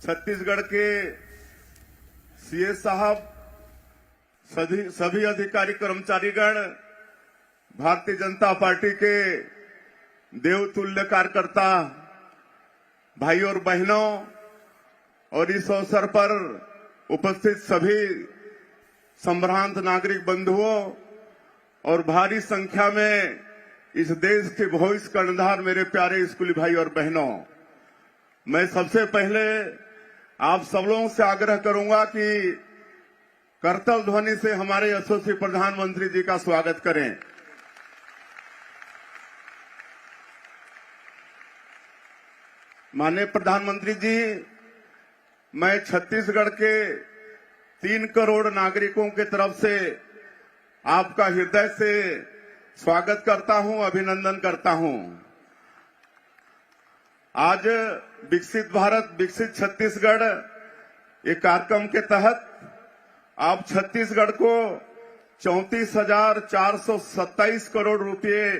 छत्तीसगढ़ के सीए साहब, सभी अधिकारी कर्मचारीगण, भारतीय जनता पार्टी के देवतुल्य कार्यकर्ता भाई और बहनों और इस अवसर पर उपस्थित सभी संभ्रांत नागरिक बंधुओं और भारी संख्या में इस देश के भविष्य कर्णधार मेरे प्यारे स्कूली भाई और बहनों, मैं सबसे पहले आप सब लोगों से आग्रह करूंगा कि करतल ध्वनि से हमारे यशस्वी प्रधानमंत्री जी का स्वागत करें। माननीय प्रधानमंत्री जी, मैं छत्तीसगढ़ के 3 करोड़ नागरिकों के तरफ से आपका हृदय से स्वागत करता हूं, अभिनंदन करता हूं। आज विकसित भारत विकसित छत्तीसगढ़ एक कार्यक्रम के तहत आप छत्तीसगढ़ को 34,427 करोड़ रुपए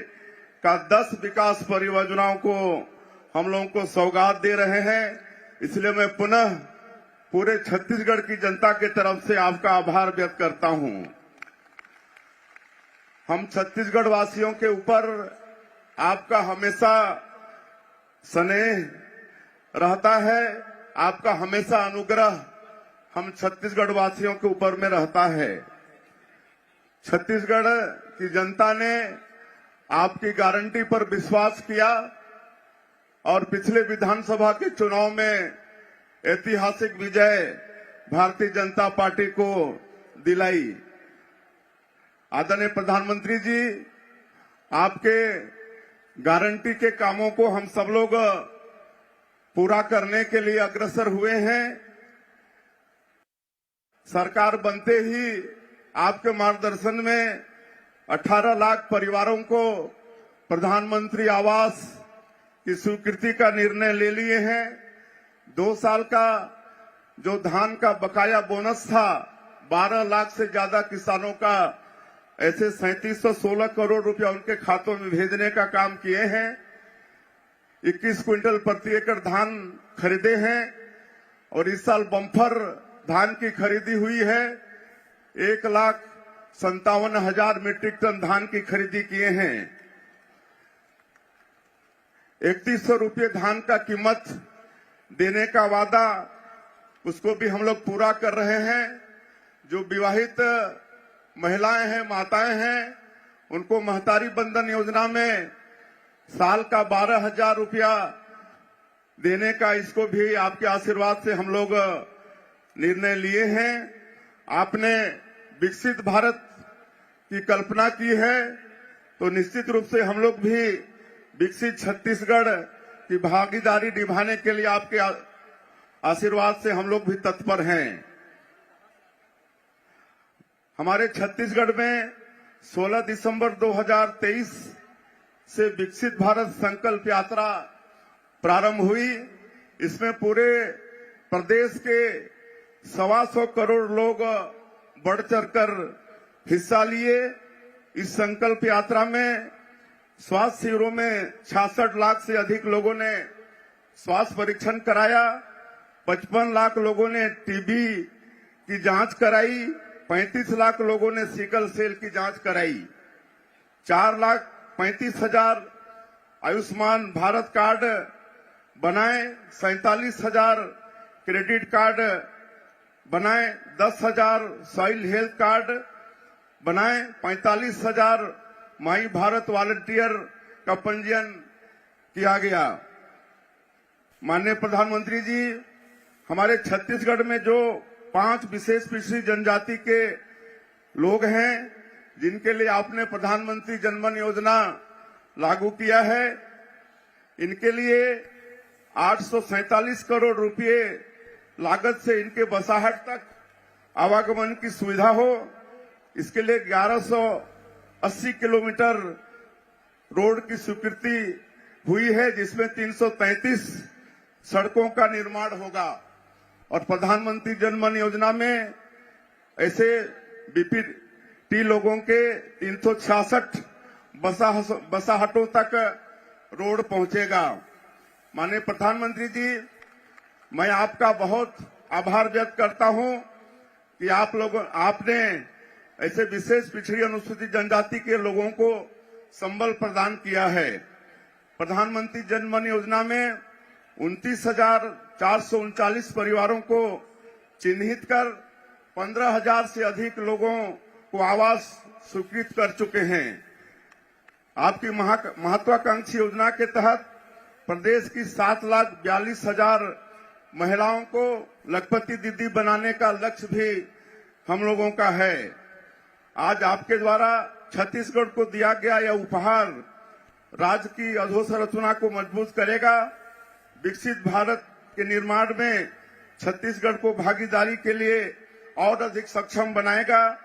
का 10 विकास परियोजनाओं को हम लोगों को सौगात दे रहे हैं। इसलिए मैं पुनः पूरे छत्तीसगढ़ की जनता के तरफ से आपका आभार व्यक्त करता हूं। हम छत्तीसगढ़ वासियों के ऊपर आपका हमेशा स्नेह रहता है, आपका हमेशा अनुग्रह हम छत्तीसगढ़ वासियों के ऊपर में रहता है। छत्तीसगढ़ की जनता ने आपकी गारंटी पर विश्वास किया और पिछले विधानसभा के चुनाव में ऐतिहासिक विजय भारतीय जनता पार्टी को दिलाई। आदरणीय प्रधानमंत्री जी, आपके गारंटी के कामों को हम सब लोग पूरा करने के लिए अग्रसर हुए हैं। सरकार बनते ही आपके मार्गदर्शन में 18 लाख परिवारों को प्रधानमंत्री आवास की स्वीकृति का निर्णय ले लिए हैं। 2 साल का जो धान का बकाया बोनस था, 12 लाख से ज्यादा किसानों का ऐसे 3716 करोड़ रुपया उनके खातों में भेजने का काम किए हैं। 21 क्विंटल प्रति एकड़ धान खरीदे हैं और इस साल बम्पर धान की खरीदी हुई है। 1,57,000 मीट्रिक टन धान की खरीदी किए हैं। 3100 रुपये धान का कीमत देने का वादा, उसको भी हम लोग पूरा कर रहे हैं। जो विवाहित महिलाएं हैं, माताएं हैं, उनको महतारी बंधन योजना में साल का 12,000 रुपया देने का, इसको भी आपके आशीर्वाद से हम लोग निर्णय लिए हैं। आपने विकसित भारत की कल्पना की है, तो निश्चित रूप से हम लोग भी विकसित छत्तीसगढ़ की भागीदारी निभाने के लिए आपके आशीर्वाद से हम लोग भी तत्पर हैं। हमारे छत्तीसगढ़ में 16 दिसंबर 2023 से विकसित भारत संकल्प यात्रा प्रारंभ हुई। इसमें पूरे प्रदेश के 125 करोड़ लोग बढ़ चढ़कर हिस्सा लिए। इस संकल्प यात्रा में स्वास्थ्य शिविरों में 66 लाख से अधिक लोगों ने स्वास्थ्य परीक्षण कराया। 55 लाख लोगों ने टीबी की जांच कराई। 35 लाख लोगों ने सिकल सेल की जांच कराई। 4,35,000 आयुष्मान भारत कार्ड बनाए। 47,000 क्रेडिट कार्ड बनाए। 10,000 सॉइल हेल्थ कार्ड बनाए। 45,000 माई भारत वॉलंटियर का पंजीयन किया गया। माननीय प्रधानमंत्री जी, हमारे छत्तीसगढ़ में जो 5 विशेष पिछड़ी जनजाति के लोग हैं, जिनके लिए आपने प्रधानमंत्री जनधन योजना लागू किया है, इनके लिए 847 करोड़ रुपए लागत से इनके बसाहट तक आवागमन की सुविधा हो। इसके लिए 1180 किलोमीटर रोड की स्वीकृति हुई है, जिसमें 333 सड़कों का निर्माण होगा। और प्रधानमंत्री जनधन योजना में ऐसे बीपीटी लोगों के 366 बसाहटों तक रोड पहुंचेगा। माननीय प्रधानमंत्री जी, मैं आपका बहुत आभार व्यक्त करता हूं कि आपने ऐसे विशेष पिछड़ी अनुसूचित जनजाति के लोगों को संबल प्रदान किया है। प्रधानमंत्री जन धन योजना में 29,439 परिवारों को चिन्हित कर 15,000 से अधिक लोगों को आवास स्वीकृत कर चुके हैं। आपकी महत्वाकांक्षी योजना के तहत प्रदेश की 7,42,000 महिलाओं को लखपति दीदी बनाने का लक्ष्य भी हम लोगों का है। आज आपके द्वारा छत्तीसगढ़ को दिया गया यह उपहार राज्य की अधोसंरचना को मजबूत करेगा, विकसित भारत के निर्माण में छत्तीसगढ़ को भागीदारी के लिए और अधिक सक्षम बनाएगा,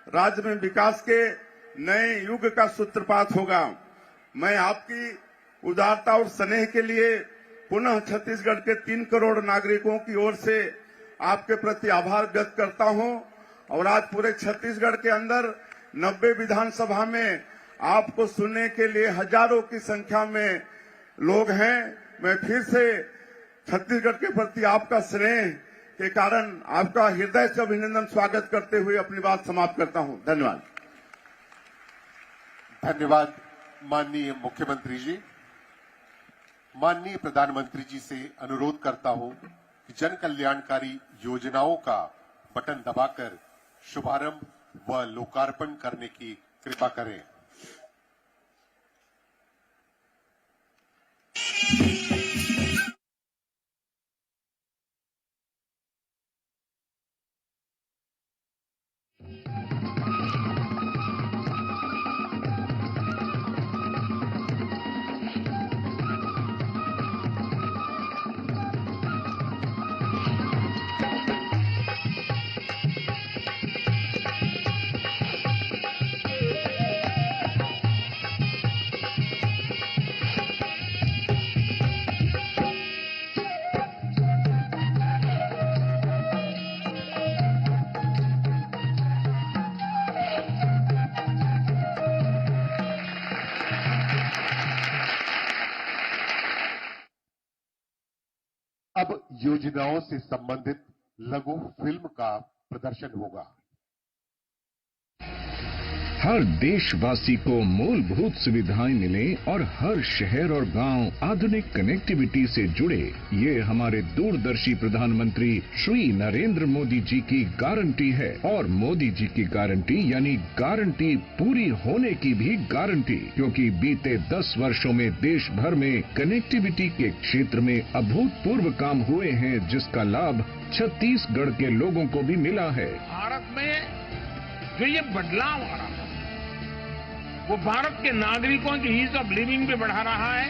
राज्य में विकास के नए युग का सूत्रपात होगा। मैं आपकी उदारता और स्नेह के लिए पुनः छत्तीसगढ़ के 3 करोड़ नागरिकों की ओर से आपके प्रति आभार व्यक्त करता हूं और आज पूरे छत्तीसगढ़ के अंदर 90 विधानसभा में आपको सुनने के लिए हजारों की संख्या में लोग हैं। मैं फिर से छत्तीसगढ़ के प्रति आपका स्नेह के कारण आपका हृदय से अभिनंदन स्वागत करते हुए अपनी बात समाप्त करता हूं। धन्यवाद। धन्यवाद माननीय मुख्यमंत्री जी। माननीय प्रधानमंत्री जी से अनुरोध करता हूं कि जन कल्याणकारी योजनाओं का बटन दबाकर शुभारंभ व लोकार्पण करने की कृपा करें। अब योजनाओं से संबंधित लघु फिल्म का प्रदर्शन होगा। हर देशवासी को मूलभूत सुविधाएं मिले और हर शहर और गांव आधुनिक कनेक्टिविटी से जुड़े, ये हमारे दूरदर्शी प्रधानमंत्री श्री नरेंद्र मोदी जी की गारंटी है। और मोदी जी की गारंटी यानी गारंटी पूरी होने की भी गारंटी, क्योंकि बीते 10 वर्षों में देश भर में कनेक्टिविटी के क्षेत्र में अभूतपूर्व काम हुए हैं, जिसका लाभ छत्तीसगढ़ के लोगों को भी मिला है। भारत में जो ये बदलाव आ रहा है वो भारत के नागरिकों की ईज ऑफ लिविंग भी बढ़ा रहा है,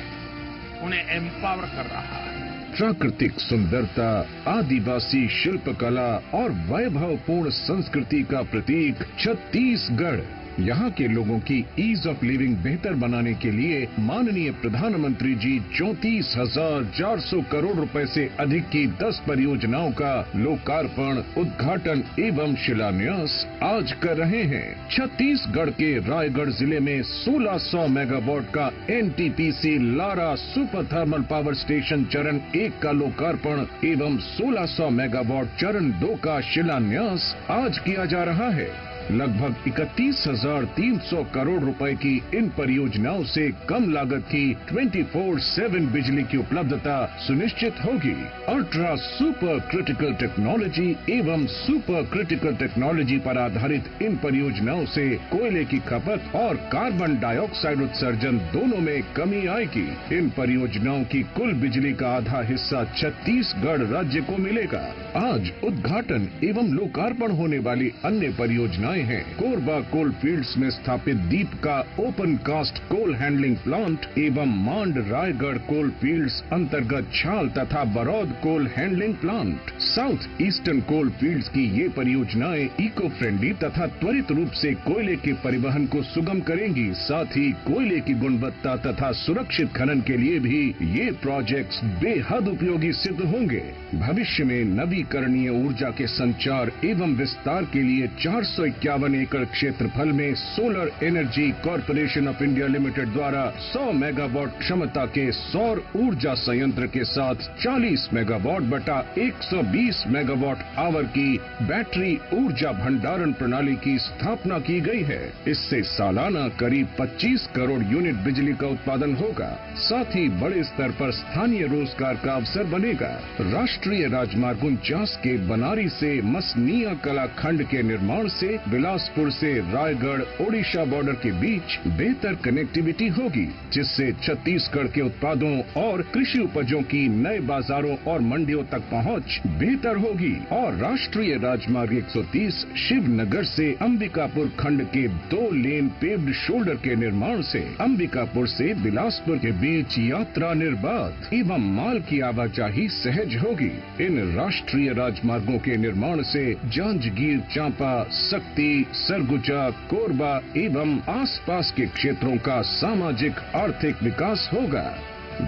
उन्हें एम्पावर कर रहा है। प्राकृतिक सुंदरता, आदिवासी शिल्पकला और वैभवपूर्ण संस्कृति का प्रतीक छत्तीसगढ़। यहाँ के लोगों की ईज ऑफ लिविंग बेहतर बनाने के लिए माननीय प्रधानमंत्री जी 34,400 करोड़ रुपए से अधिक की 10 परियोजनाओं का लोकार्पण, उद्घाटन एवं शिलान्यास आज कर रहे हैं। छत्तीसगढ़ के रायगढ़ जिले में 1600 मेगावाट का NTPC Lara super thermal power station चरण 1 का लोकार्पण एवं 1600 मेगावाट चरण 2 का शिलान्यास आज किया जा रहा है। लगभग 31,300 करोड़ रुपए की इन परियोजनाओं से कम लागत की 24/7 बिजली की उपलब्धता सुनिश्चित होगी। अल्ट्रा सुपर क्रिटिकल टेक्नोलॉजी एवं सुपर क्रिटिकल टेक्नोलॉजी पर आधारित इन परियोजनाओं से कोयले की खपत और कार्बन डाइऑक्साइड उत्सर्जन दोनों में कमी आएगी। इन परियोजनाओं की कुल बिजली का आधा हिस्सा छत्तीसगढ़ राज्य को मिलेगा। आज उद्घाटन एवं लोकार्पण होने वाली अन्य परियोजनाएं हैं कोरबा कोल फील्ड्स में स्थापित Dipka open cast coal handling plant एवं मांड रायगढ़ कोल फील्ड्स अंतर्गत छाल तथा Baroud coal handling plant. South Eastern Coal Fields की ये परियोजनाएं इको फ्रेंडली तथा त्वरित रूप से कोयले के परिवहन को सुगम करेंगी। साथ ही कोयले की गुणवत्ता तथा सुरक्षित खनन के लिए भी ये प्रोजेक्ट्स बेहद उपयोगी सिद्ध होंगे। भविष्य में नवीकरणीय ऊर्जा के संचार एवं विस्तार के लिए 451 51 एकड़ क्षेत्रफल में solar energy corporation of India limited द्वारा 100 मेगावाट क्षमता के सौर ऊर्जा संयंत्र के साथ 40 मेगावाट बटा 120 मेगावाट आवर की बैटरी ऊर्जा भंडारण प्रणाली की स्थापना की गई है। इससे सालाना करीब 25 करोड़ यूनिट बिजली का उत्पादन होगा। साथ ही बड़े स्तर पर स्थानीय रोजगार का अवसर बनेगा। राष्ट्रीय राजमार्ग 49 के बनारी से मसनिया कला खंड के निर्माण से बिलासपुर से रायगढ़ ओडिशा बॉर्डर के बीच बेहतर कनेक्टिविटी होगी, जिससे छत्तीसगढ़ के उत्पादों और कृषि उपजों की नए बाजारों और मंडियों तक पहुंच बेहतर होगी। और राष्ट्रीय राजमार्ग 130 शिवनगर से अंबिकापुर खंड के 2 लेन पेव्ड शोल्डर के निर्माण से अंबिकापुर से बिलासपुर के बीच यात्रा निर्बाध एवं माल की आवाजाही सहज होगी। इन राष्ट्रीय राजमार्गों के निर्माण से जांजगीर चांपा, सक्ती, सरगुजा, कोरबा एवं आसपास के क्षेत्रों का सामाजिक आर्थिक विकास होगा।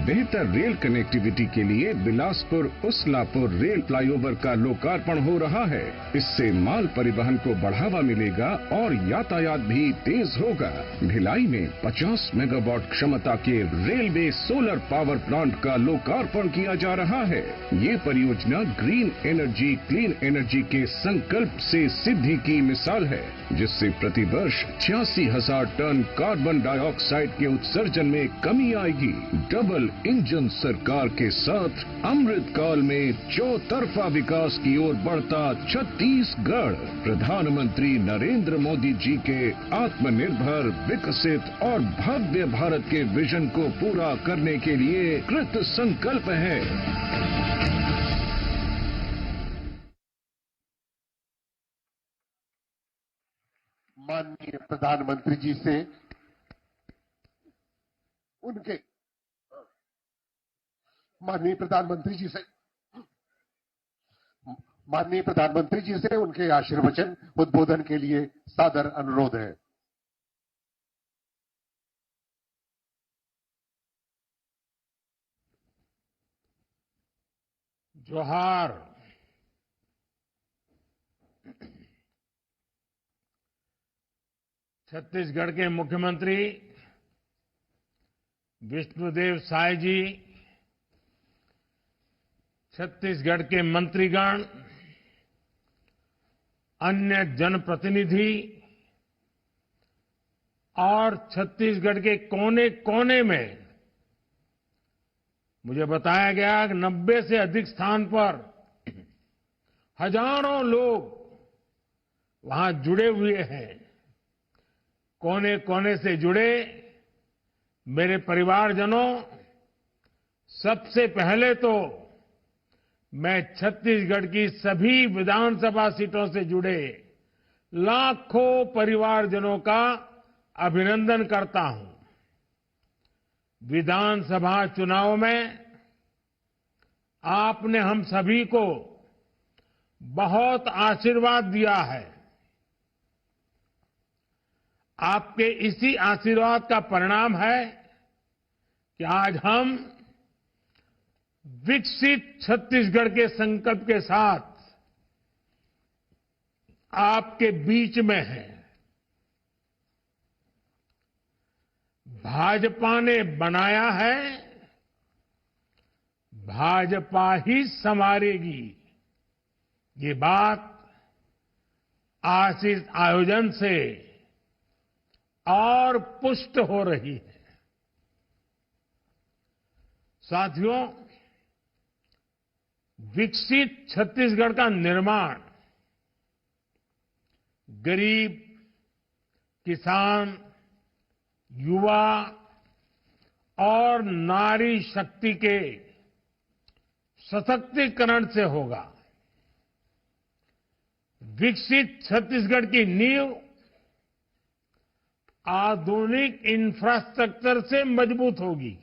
बेहतर रेल कनेक्टिविटी के लिए बिलासपुर उसलापुर रेल फ्लाईओवर का लोकार्पण हो रहा है। इससे माल परिवहन को बढ़ावा मिलेगा और यातायात भी तेज होगा। भिलाई में 50 मेगावाट क्षमता के रेलवे सोलर पावर प्लांट का लोकार्पण किया जा रहा है। ये परियोजना ग्रीन एनर्जी क्लीन एनर्जी के संकल्प से सिद्धि की मिसाल है, जिससे प्रतिवर्ष 86,000 टन कार्बन डाइऑक्साइड के उत्सर्जन में कमी आएगी। डबल इंजन सरकार के साथ अमृत काल में चौतरफा विकास की ओर बढ़ता छत्तीसगढ़ प्रधानमंत्री नरेंद्र मोदी जी के आत्मनिर्भर, विकसित और भव्य भारत के विजन को पूरा करने के लिए कृत संकल्प है। माननीय प्रधानमंत्री जी से उनके माननीय प्रधानमंत्री जी से उनके आशीर्वचन उद्बोधन के लिए सादर अनुरोध है। जोहार। छत्तीसगढ़ के मुख्यमंत्री विष्णुदेव साय जी, छत्तीसगढ़ के मंत्रीगण, अन्य जनप्रतिनिधि और छत्तीसगढ़ के कोने कोने में मुझे बताया गया कि 90 से अधिक स्थान पर हजारों लोग वहां जुड़े हुए हैं। कोने कोने से जुड़े मेरे परिवारजनों, सबसे पहले तो मैं छत्तीसगढ़ की सभी विधानसभा सीटों से जुड़े लाखों परिवारजनों का अभिनंदन करता हूं। विधानसभा चुनाव में आपने हम सभी को बहुत आशीर्वाद दिया है। आपके इसी आशीर्वाद का परिणाम है कि आज हम विकसित छत्तीसगढ़ के संकल्प के साथ आपके बीच में हैं। भाजपा ने बनाया है, भाजपा ही संवारेगी। ये बात आज इस आयोजन से और पुष्ट हो रही है। साथियों, विकसित छत्तीसगढ़ का निर्माण गरीब, किसान, युवा और नारी शक्ति के सशक्तिकरण से होगा। विकसित छत्तीसगढ़ की नींव आधुनिक इंफ्रास्ट्रक्चर से मजबूत होगी।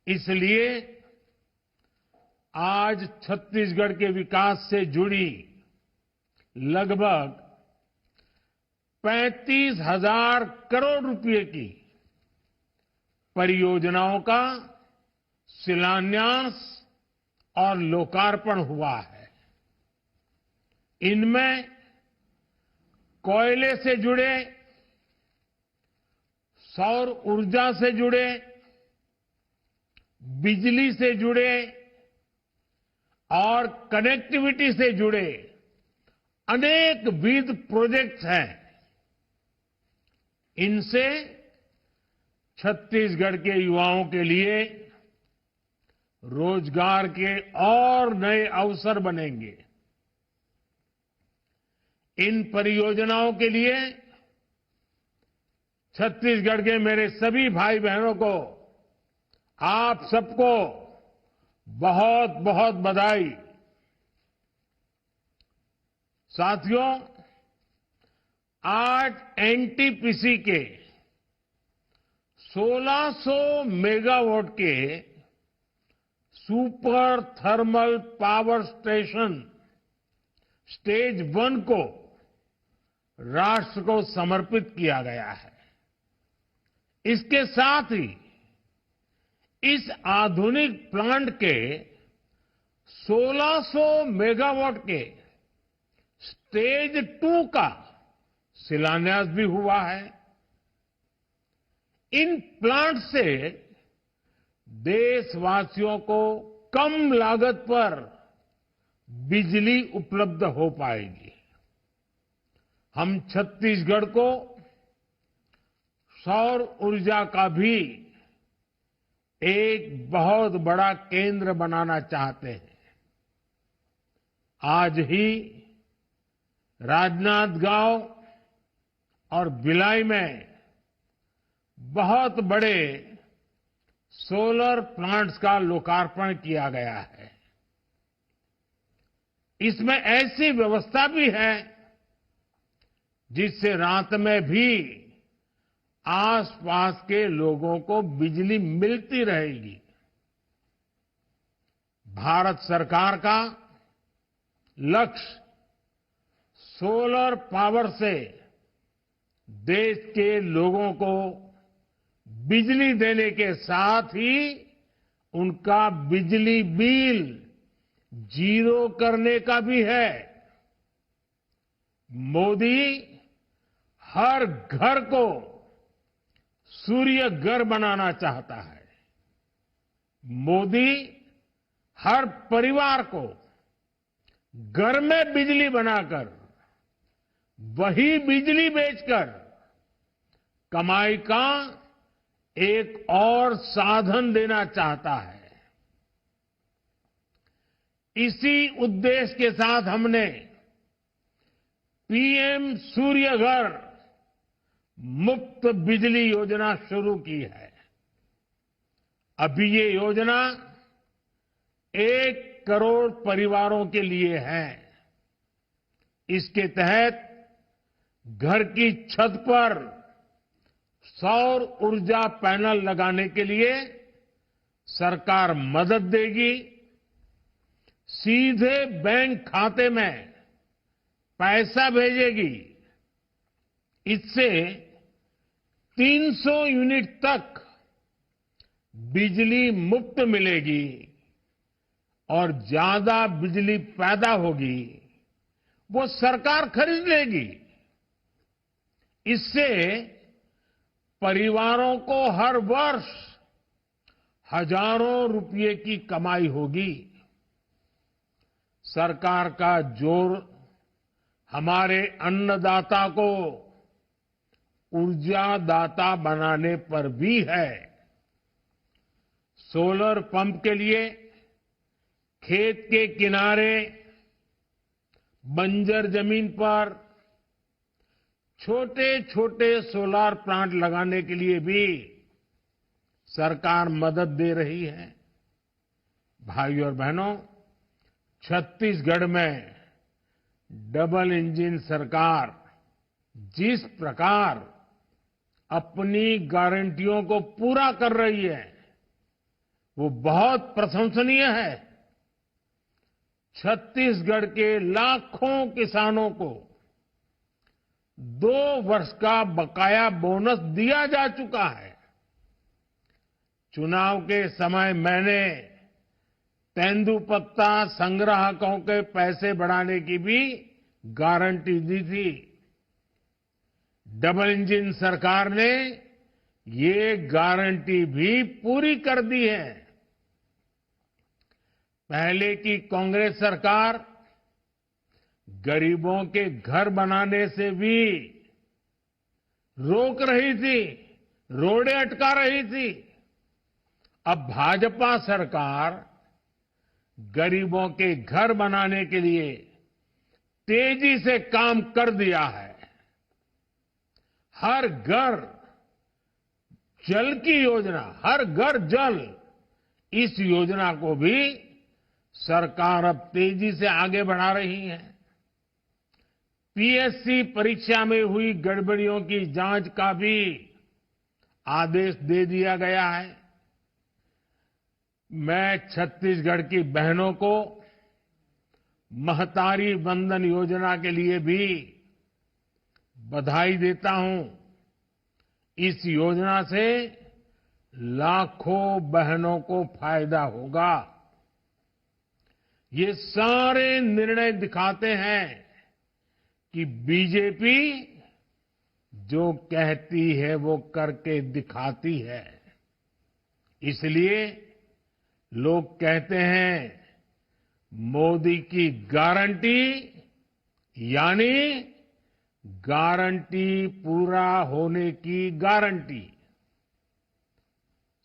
इसलिए आज छत्तीसगढ़ के विकास से जुड़ी लगभग 35,000 करोड़ रुपए की परियोजनाओं का शिलान्यास और लोकार्पण हुआ है। इनमें कोयले से जुड़े, सौर ऊर्जा से जुड़े, बिजली से जुड़े और कनेक्टिविटी से जुड़े अनेक विध प्रोजेक्ट्स हैं। इनसे छत्तीसगढ़ के युवाओं के लिए रोजगार के और नए अवसर बनेंगे। इन परियोजनाओं के लिए छत्तीसगढ़ के मेरे सभी भाई बहनों को, आप सबको बहुत बहुत बधाई। साथियों, आज एनटीपीसी के 1600 मेगावाट के super thermal power station stage 1 को राष्ट्र को समर्पित किया गया है। इसके साथ ही इस आधुनिक प्लांट के 1600 मेगावाट के स्टेज 2 का शिलान्यास भी हुआ है। इन प्लांट से देशवासियों को कम लागत पर बिजली उपलब्ध हो पाएगी। हम छत्तीसगढ़ को सौर ऊर्जा का भी एक बहुत बड़ा केंद्र बनाना चाहते हैं। आज ही राजनांदगांव और भिलाई में बहुत बड़े सोलर प्लांट्स का लोकार्पण किया गया है। इसमें ऐसी व्यवस्था भी है जिससे रात में भी आसपास के लोगों को बिजली मिलती रहेगी। भारत सरकार का लक्ष्य सोलर पावर से देश के लोगों को बिजली देने के साथ ही उनका बिजली बिल जीरो करने का भी है। मोदी हर घर को सूर्य घर बनाना चाहता है। मोदी हर परिवार को घर में बिजली बनाकर वही बिजली बेचकर कमाई का एक और साधन देना चाहता है। इसी उद्देश्य के साथ हमने पीएम सूर्य घर मुफ्त बिजली योजना शुरू की है। अभी ये योजना 1 करोड़ परिवारों के लिए है। इसके तहत घर की छत पर सौर ऊर्जा पैनल लगाने के लिए सरकार मदद देगी। सीधे बैंक खाते में पैसा भेजेगी। इससे 300 यूनिट तक बिजली मुफ्त मिलेगी और ज्यादा बिजली पैदा होगी वो सरकार खरीद लेगी। इससे परिवारों को हर वर्ष हजारों रुपये की कमाई होगी। सरकार का जोर हमारे अन्नदाता को ऊर्जादाता बनाने पर भी है। सोलर पंप के लिए खेत के किनारे, बंजर जमीन पर छोटे छोटे सोलर प्लांट लगाने के लिए भी सरकार मदद दे रही है। भाइयों और बहनों, छत्तीसगढ़ में डबल इंजन सरकार जिस प्रकार अपनी गारंटियों को पूरा कर रही है वो बहुत प्रशंसनीय है। छत्तीसगढ़ के लाखों किसानों को 2 वर्ष का बकाया बोनस दिया जा चुका है। चुनाव के समय मैंने तेंदूपत्ता संग्राहकों के पैसे बढ़ाने की भी गारंटी दी थी। डबल इंजन सरकार ने ये गारंटी भी पूरी कर दी है। पहले की कांग्रेस सरकार गरीबों के घर बनाने से भी रोक रही थी, रोड़े अटका रही थी। अब भाजपा सरकार गरीबों के घर बनाने के लिए तेजी से काम कर दिया है। हर घर जल की योजना, हर घर जल, इस योजना को भी सरकार अब तेजी से आगे बढ़ा रही है। पीएससी परीक्षा में हुई गड़बड़ियों की जांच का भी आदेश दे दिया गया है। मैं छत्तीसगढ़ की बहनों को महतारी वंदन योजना के लिए भी बधाई देता हूं। इस योजना से लाखों बहनों को फायदा होगा। ये सारे निर्णय दिखाते हैं कि बीजेपी जो कहती है वो करके दिखाती है। इसलिए लोग कहते हैं मोदी की गारंटी यानी गारंटी पूरा होने की गारंटी।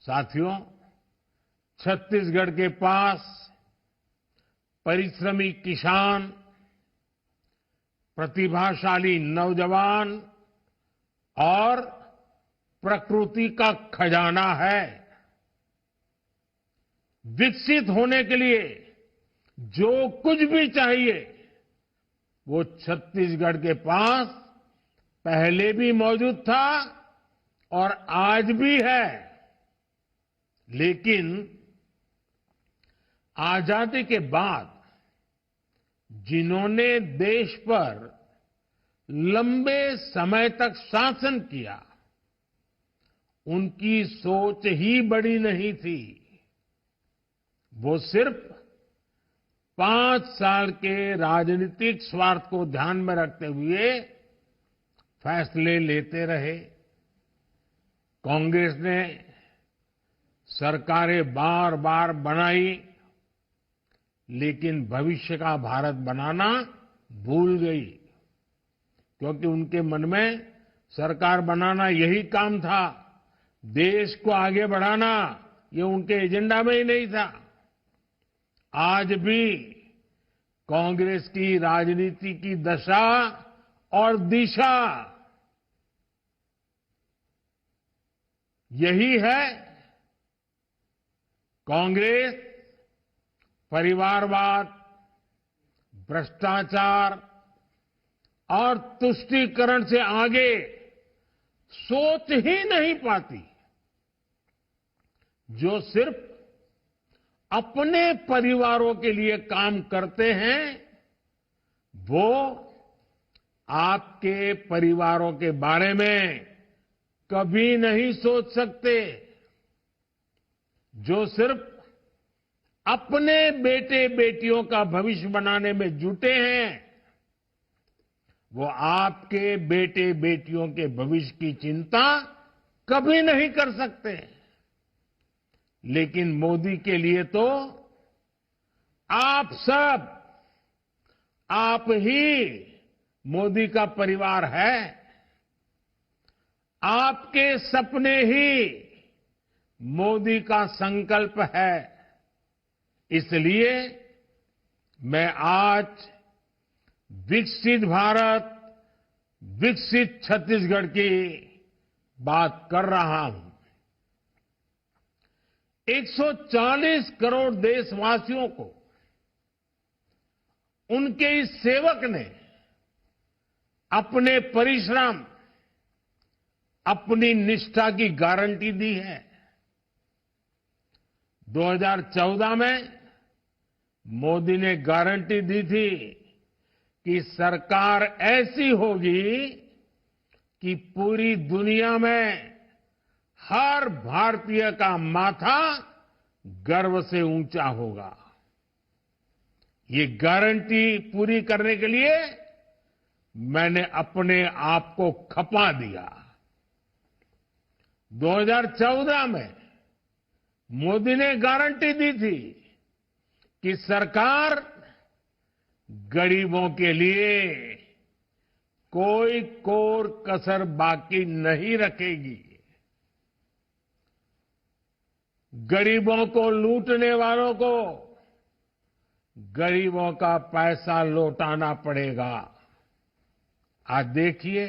साथियों, छत्तीसगढ़ के पास परिश्रमी किसान, प्रतिभाशाली नौजवान और प्रकृति का खजाना है। विकसित होने के लिए जो कुछ भी चाहिए वो छत्तीसगढ़ के पास पहले भी मौजूद था और आज भी है। लेकिन आजादी के बाद जिन्होंने देश पर लंबे समय तक शासन किया, उनकी सोच ही बड़ी नहीं थी। वो सिर्फ 5 साल के राजनीतिक स्वार्थ को ध्यान में रखते हुए फैसले लेते रहे। कांग्रेस ने सरकारें बार बार बनाई, लेकिन भविष्य का भारत बनाना भूल गई, क्योंकि उनके मन में सरकार बनाना यही काम था। देश को आगे बढ़ाना ये उनके एजेंडा में ही नहीं था। आज भी कांग्रेस की राजनीति की दशा और दिशा यही है। कांग्रेस परिवारवाद, भ्रष्टाचार और तुष्टीकरण से आगे सोच ही नहीं पाती। जो सिर्फ अपने परिवारों के लिए काम करते हैं, वो आपके परिवारों के बारे में कभी नहीं सोच सकते। जो सिर्फ अपने बेटे बेटियों का भविष्य बनाने में जुटे हैं, वो आपके बेटे बेटियों के भविष्य की चिंता कभी नहीं कर सकते। लेकिन मोदी के लिए तो आप सब, आप ही मोदी का परिवार है। आपके सपने ही मोदी का संकल्प है। इसलिए मैं आज विकसित भारत, विकसित छत्तीसगढ़ की बात कर रहा हूं। 140 करोड़ देशवासियों को उनके इस सेवक ने अपने परिश्रम, अपनी निष्ठा की गारंटी दी है। 2014 में मोदी ने गारंटी दी थी कि सरकार ऐसी होगी कि पूरी दुनिया में हर भारतीय का माथा गर्व से ऊंचा होगा। ये गारंटी पूरी करने के लिए मैंने अपने आप को खपा दिया। 2014 में मोदी ने गारंटी दी थी कि सरकार गरीबों के लिए कोई कोर कसर बाकी नहीं रखेगी। गरीबों को लूटने वालों को गरीबों का पैसा लौटाना पड़ेगा। आज देखिए,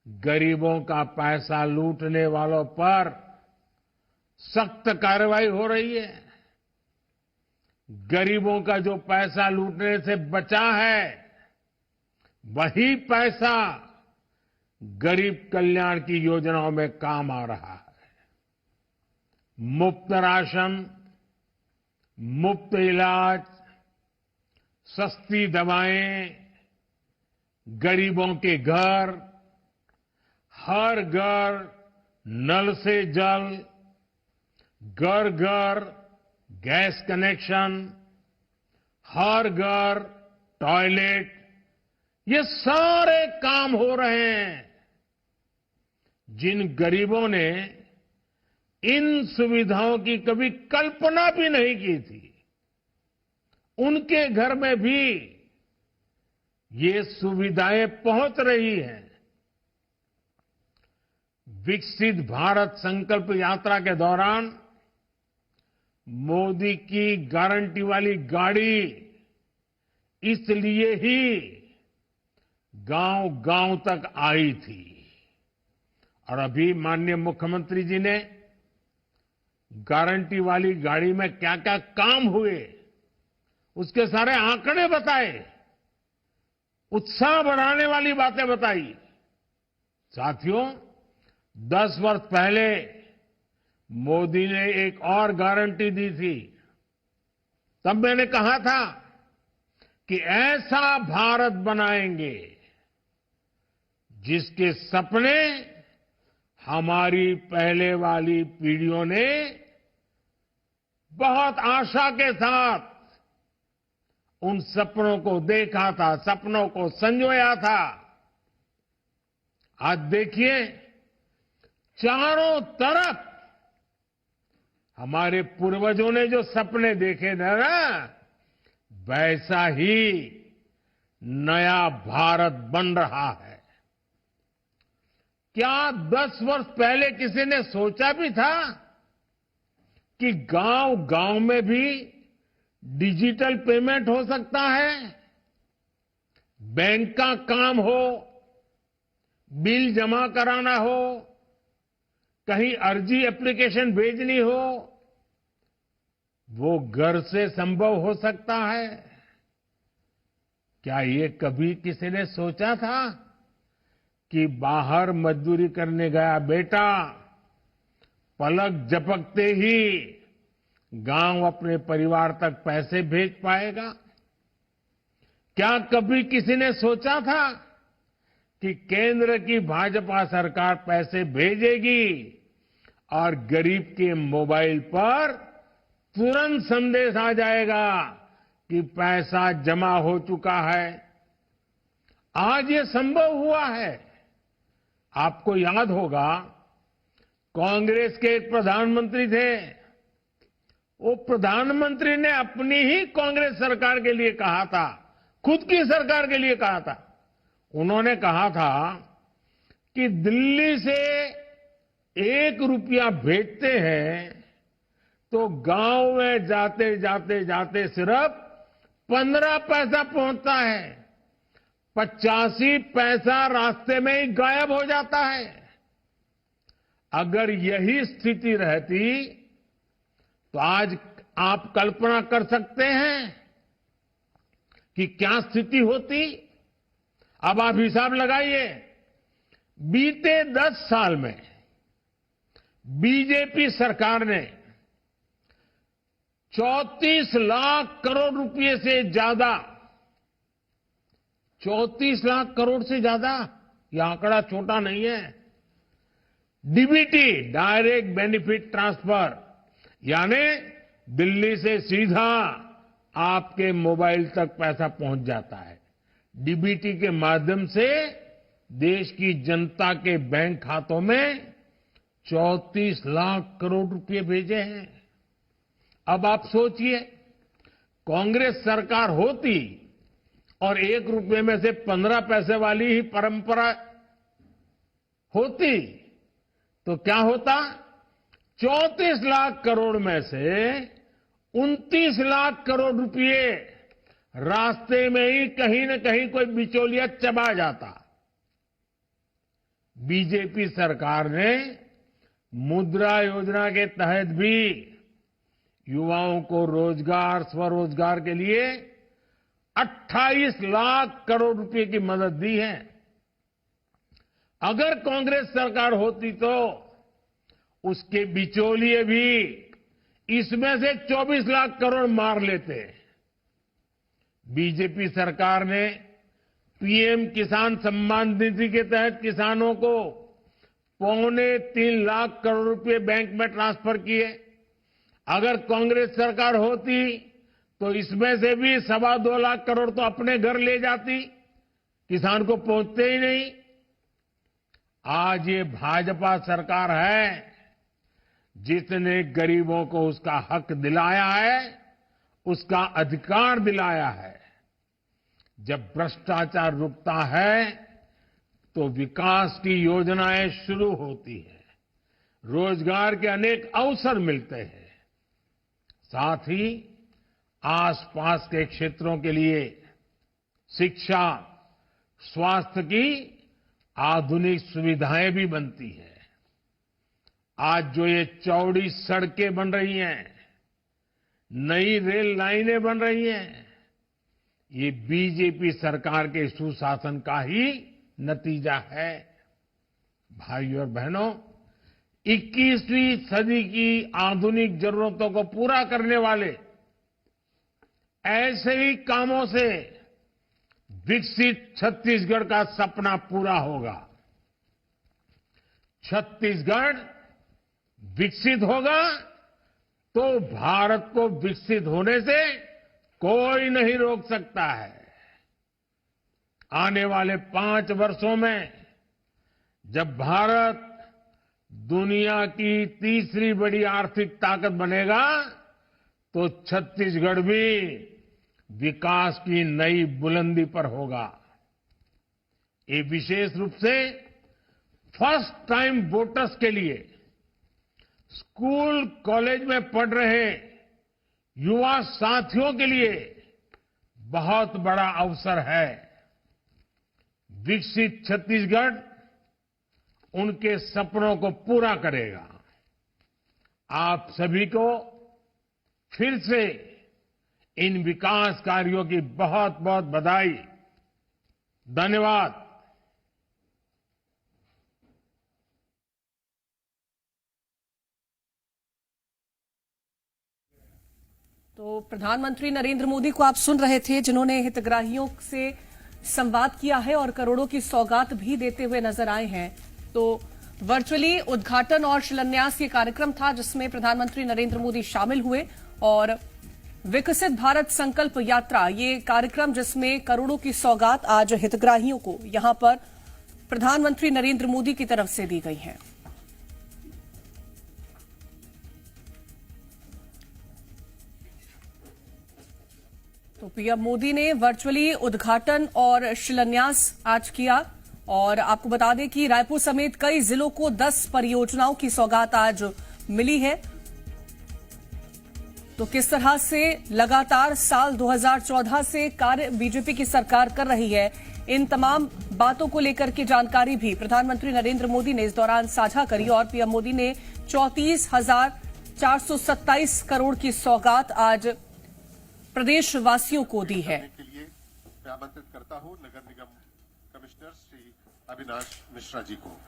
गरीबों का पैसा लूटने वालों पर सख्त कार्रवाई हो रही है। गरीबों का जो पैसा लूटने से बचा है, वही पैसा गरीब कल्याण की योजनाओं में काम आ रहा है। मुफ्त राशन, मुफ्त इलाज, सस्ती दवाएं, गरीबों के घर, हर घर नल से जल, घर घर गैस कनेक्शन, हर घर टॉयलेट, ये सारे काम हो रहे हैं। जिन गरीबों ने इन सुविधाओं की कभी कल्पना भी नहीं की थी, उनके घर में भी ये सुविधाएं पहुंच रही हैं। विकसित भारत संकल्प यात्रा के दौरान मोदी की गारंटी वाली गाड़ी इसलिए ही गांव गांव तक आई थी। और अभी माननीय मुख्यमंत्री जी ने गारंटी वाली गाड़ी में क्या क्या काम हुए, उसके सारे आंकड़े बताए, उत्साह बढ़ाने वाली बातें बताई। साथियों, 10 वर्ष पहले मोदी ने एक और गारंटी दी थी। तब मैंने कहा था कि ऐसा भारत बनाएंगे जिसके सपने हमारी पहले वाली पीढ़ियों ने बहुत आशा के साथ उन सपनों को देखा था, सपनों को संजोया था। आज देखिए, चारों तरफ हमारे पूर्वजों ने जो सपने देखे थे ना, वैसा ही नया भारत बन रहा है। क्या 10 वर्ष पहले किसी ने सोचा भी था कि गांव गांव में भी डिजिटल पेमेंट हो सकता है? बैंक का काम हो, बिल जमा कराना हो, कहीं अर्जी एप्लीकेशन भेजनी हो, वो घर से संभव हो सकता है। क्या ये कभी किसी ने सोचा था कि बाहर मजदूरी करने गया बेटा पलक झपकते ही गांव अपने परिवार तक पैसे भेज पाएगा? क्या कभी किसी ने सोचा था कि केंद्र की भाजपा सरकार पैसे भेजेगी और गरीब के मोबाइल पर तुरंत संदेश आ जाएगा कि पैसा जमा हो चुका है? आज ये संभव हुआ है। आपको याद होगा, कांग्रेस के एक प्रधानमंत्री थे। वो प्रधानमंत्री ने अपनी ही कांग्रेस सरकार के लिए कहा था, खुद की सरकार के लिए कहा था। उन्होंने कहा था कि दिल्ली से 1 रुपया भेजते हैं तो गांव में जाते जाते जाते सिर्फ 15 पैसा पहुंचता है, 85 पैसा रास्ते में ही गायब हो जाता है। अगर यही स्थिति रहती तो आज आप कल्पना कर सकते हैं कि क्या स्थिति होती। अब आप हिसाब लगाइए, बीते 10 साल में बीजेपी सरकार ने 34 लाख करोड़ रुपए से ज्यादा, 34 लाख करोड़ से ज्यादा, यह आंकड़ा छोटा नहीं है, डीबीटी, डायरेक्ट बेनिफिट ट्रांसफर, यानी दिल्ली से सीधा आपके मोबाइल तक पैसा पहुंच जाता है। डीबीटी के माध्यम से देश की जनता के बैंक खातों में 34 लाख करोड़ रुपए भेजे हैं। अब आप सोचिए, कांग्रेस सरकार होती और 1 रुपए में से 15 पैसे वाली ही परंपरा होती तो क्या होता? 34 लाख करोड़ में से 29 लाख करोड़ रुपए रास्ते में ही कहीं न कहीं कोई बिचौलिया चबा जाता। बीजेपी सरकार ने मुद्रा योजना के तहत भी युवाओं को रोजगार, स्वरोजगार के लिए 28 लाख करोड़ रुपए की मदद दी है। अगर कांग्रेस सरकार होती तो उसके बिचौलिए भी इसमें से 24 लाख करोड़ मार लेते। बीजेपी सरकार ने पीएम किसान सम्मान निधि के तहत किसानों को 2.25 लाख करोड़ रुपए बैंक में ट्रांसफर किए। अगर कांग्रेस सरकार होती तो इसमें से भी 2.25 लाख करोड़ तो अपने घर ले जाती, किसान को पहुंचते ही नहीं। आज ये भाजपा सरकार है जिसने गरीबों को उसका हक दिलाया है, उसका अधिकार दिलाया है। जब भ्रष्टाचार रुकता है तो विकास की योजनाएं शुरू होती है, रोजगार के अनेक अवसर मिलते हैं, साथ ही आसपास के क्षेत्रों के लिए शिक्षा, स्वास्थ्य की आधुनिक सुविधाएं भी बनती है। आज जो ये चौड़ी सड़कें बन रही हैं, नई रेल लाइनें बन रही हैं, ये बीजेपी सरकार के सुशासन का ही नतीजा है। भाइयों और बहनों, 21वीं सदी की आधुनिक जरूरतों को पूरा करने वाले ऐसे ही कामों से विकसित छत्तीसगढ़ का सपना पूरा होगा। छत्तीसगढ़ विकसित होगा तो भारत को विकसित होने से कोई नहीं रोक सकता है। आने वाले 5 वर्षों में जब भारत दुनिया की तीसरी बड़ी आर्थिक ताकत बनेगा तो छत्तीसगढ़ भी विकास की नई बुलंदी पर होगा। ये विशेष रूप से फर्स्ट टाइम वोटर्स के लिए, स्कूल कॉलेज में पढ़ रहे युवा साथियों के लिए बहुत बड़ा अवसर है। विकसित छत्तीसगढ़ उनके सपनों को पूरा करेगा। आप सभी को फिर से इन विकास कार्यों की बहुत बहुत बधाई। धन्यवाद। तो प्रधानमंत्री नरेंद्र मोदी को आप सुन रहे थे, जिन्होंने हितग्राहियों से संवाद किया है और करोड़ों की सौगात भी देते हुए नजर आए हैं। तो वर्चुअली उद्घाटन और शिलान्यास ये कार्यक्रम था जिसमें प्रधानमंत्री नरेंद्र मोदी शामिल हुए और विकसित भारत संकल्प यात्रा ये कार्यक्रम जिसमें करोड़ों की सौगात आज हितग्राहियों को यहां पर प्रधानमंत्री नरेंद्र मोदी की तरफ से दी गई है। तो पीएम मोदी ने वर्चुअली उद्घाटन और शिलान्यास आज किया और आपको बता दें कि रायपुर समेत कई जिलों को 10 परियोजनाओं की सौगात आज मिली है। तो किस तरह से लगातार साल 2014 से कार्य बीजेपी की सरकार कर रही है, इन तमाम बातों को लेकर की जानकारी भी प्रधानमंत्री नरेंद्र मोदी ने इस दौरान साझा करी और पीएम मोदी ने 34,427 करोड़ की सौगात आज प्रदेशवासियों को दी है। के लिए मैं आमंत्रित करता हूं नगर निगम कमिश्नर श्री अविनाश मिश्रा जी को।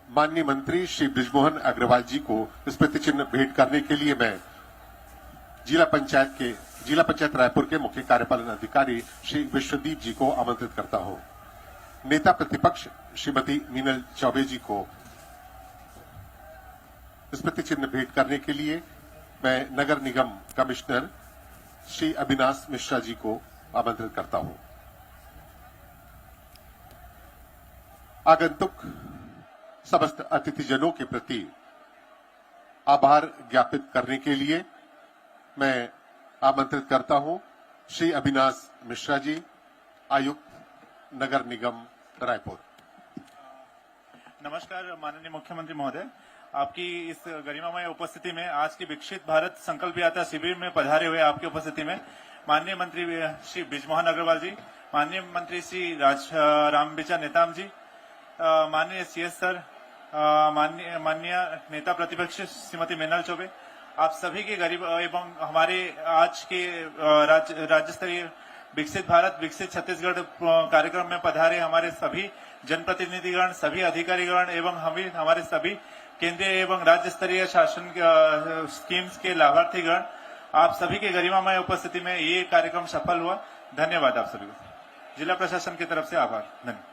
माननीय मंत्री श्री बृजमोहन अग्रवाल जी को स्मृति चिन्ह भेंट करने के लिए मैं जिला पंचायत रायपुर के मुख्य कार्यपालन अधिकारी श्री विश्वदीप जी को आमंत्रित करता हूं। नेता प्रतिपक्ष श्रीमती मीनल चौबे जी को, स्मृति चिन्ह भेंट करने के लिए मैं नगर निगम कमिश्नर श्री अविनाश मिश्रा जी को आमंत्रित करता हूं। आगंतुक समस्त अतिथिजनों के प्रति आभार ज्ञापित करने के लिए मैं आमंत्रित करता हूं श्री अविनाश मिश्रा जी, आयुक्त नगर निगम रायपुर। नमस्कार माननीय मुख्यमंत्री महोदय, आपकी इस गरिमामय उपस्थिति में आज की विकसित भारत संकल्प यात्रा शिविर में पधारे हुए आपकी उपस्थिति में माननीय मंत्री श्री बृजमोहन अग्रवाल जी, माननीय मंत्री श्री रामविचार नेताम जी, माननीय सीएस सर, माननीय नेता प्रतिपक्ष श्रीमती मीनल चौबे, आप सभी के गरीब एवं हमारे आज के राज्य स्तरीय विकसित भारत विकसित छत्तीसगढ़ कार्यक्रम में पधारे हमारे सभी जनप्रतिनिधिगण, सभी अधिकारीगण एवं हमारे सभी केंद्रीय एवं राज्य स्तरीय शासन स्कीम्स के लाभार्थीगण, आप सभी के गरिमामय उपस्थिति में ये कार्यक्रम सफल हुआ। धन्यवाद आप सभी को। जिला प्रशासन की तरफ से आभार। धन्यवाद।